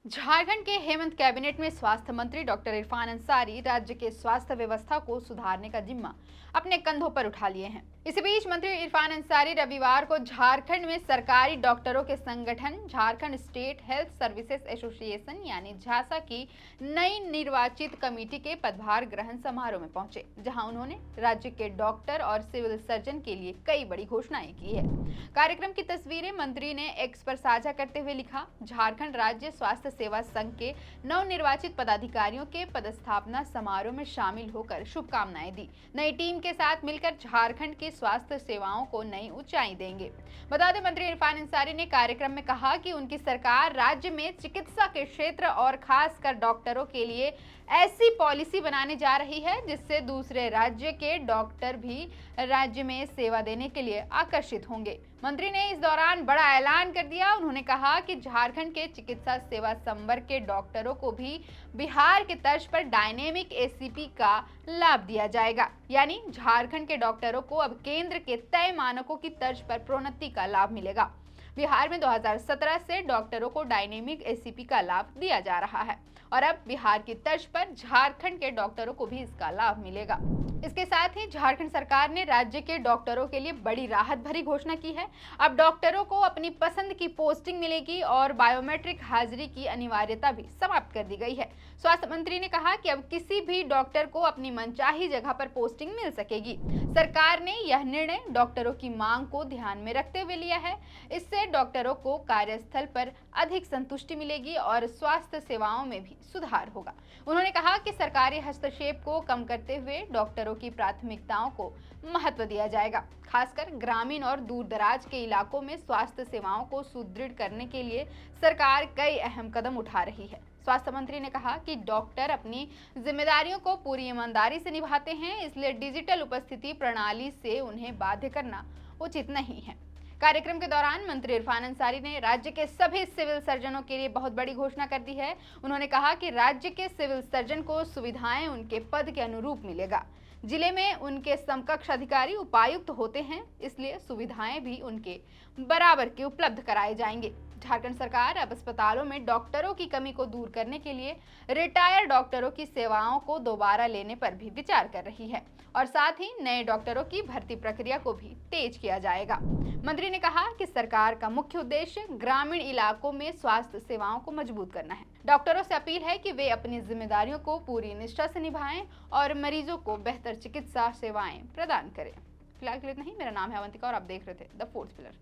झारखंड के हेमंत कैबिनेट में स्वास्थ्य मंत्री डॉक्टर इरफान अंसारी राज्य के स्वास्थ्य व्यवस्था को सुधारने का जिम्मा अपने कंधों पर उठा लिए हैं। इसी बीच मंत्री इरफान अंसारी रविवार को झारखंड में सरकारी डॉक्टरों के संगठन Jharkhand state health services association यानी झासा की नई निर्वाचित कमेटी के पदभार ग्रहण समारोह में पहुंचे, जहां उन्होंने राज्य के डॉक्टर और सिविल सर्जन के लिए कई बड़ी घोषणाएं की है। कार्यक्रम की तस्वीरें मंत्री ने एक्स पर साझा करते हुए लिखा, झारखंड राज्य स्वास्थ्य सेवा संघ के नवनिर्वाचित पदाधिकारियों के पदस्थापना समारोह में शामिल होकर शुभकामनाएं दी। नई टीम के साथ मिलकर झारखंड की स्वास्थ्य सेवाओं को नई ऊंचाई देंगे। बता दें, मंत्री इरफान अंसारी ने कार्यक्रम में कहा कि उनकी सरकार राज्य में चिकित्सा के क्षेत्र और खासकर डॉक्टरों के लिए ऐसी पॉलिसी बनाने जा रही है जिससे दूसरे राज्य के डॉक्टर भी राज्य में सेवा देने के लिए आकर्षित होंगे। मंत्री ने इस दौरान बड़ा ऐलान कर दिया। उन्होंने कहा कि झारखंड के चिकित्सा सेवा संवर्ग के डॉक्टरों को भी बिहार के तर्ज पर डायनेमिक एसीपी का लाभ दिया जाएगा, यानी झारखंड के डॉक्टरों को अब केंद्र के तय मानकों की तर्ज पर प्रोन्नति का लाभ मिलेगा। बिहार में 2017 से डॉक्टरों को डायनेमिक एसीपी का लाभ दिया जा रहा है और अब बिहार की तर्ज पर झारखंड के डॉक्टरों को भी इसका लाभ मिलेगा। इसके साथ ही झारखंड सरकार ने राज्य के डॉक्टरों के लिए बड़ी राहत भरी घोषणा की है। अब डॉक्टरों को अपनी पसंद की पोस्टिंग मिलेगी और बायोमेट्रिक हाजिरी की अनिवार्यता भी समाप्त कर दी गई है। स्वास्थ्य मंत्री ने कहा कि अब किसी भी डॉक्टर को अपनी मनचाही जगह पर पोस्टिंग मिल सकेगी। सरकार ने यह निर्णय डॉक्टरों की मांग को ध्यान में रखते हुए लिया है। इससे डॉक्टरों को कार्यस्थल पर अधिक संतुष्टि मिलेगी और स्वास्थ्य सेवाओं में भी सुधार होगा। उन्होंने कहा कि सरकारी हस्तक्षेप को कम करते हुए डॉक्टरों की प्राथमिकताओं को महत्व दिया जाएगा। खासकर ग्रामीण और दूर दराज के इलाकों में स्वास्थ्य सेवाओं को सुदृढ़ करने के लिए सरकार कई अहम कदम उठा रही है। स्वास्थ्य मंत्री ने कहा कि डॉक्टर अपनी जिम्मेदारियों को पूरी ईमानदारी से निभाते हैं, इसलिए डिजिटल उपस्थिति प्रणाली से उन्हें बाध्य करना उचित नहीं है। कार्यक्रम के दौरान मंत्री इरफान अंसारी ने राज्य के सभी सिविल सर्जनों के लिए बहुत बड़ी घोषणा कर दी है। उन्होंने कहा कि राज्य के सिविल सर्जन को सुविधाएं उनके पद के अनुरूप मिलेगा। जिले में उनके समकक्ष अधिकारी उपायुक्त होते हैं, इसलिए सुविधाएं भी उनके बराबर के उपलब्ध कराए जाएंगे। झारखंड सरकार अब अस्पतालों में डॉक्टरों की कमी को दूर करने के लिए रिटायर्ड डॉक्टरों की सेवाओं को दोबारा लेने पर भी विचार कर रही है और साथ ही नए डॉक्टरों की भर्ती प्रक्रिया को भी तेज किया जाएगा। मंत्री ने कहा कि सरकार का मुख्य उद्देश्य ग्रामीण इलाकों में स्वास्थ्य सेवाओं को मजबूत करना है। डॉक्टरों से अपील है कि वे अपनी जिम्मेदारियों को पूरी निष्ठा से निभाएं और मरीजों को बेहतर चिकित्सा सेवाएं प्रदान करें। फिलहाल के लिए इतना ही। मेरा नाम है अवंतिका और आप देख रहे थे द फोर्थ पिलर।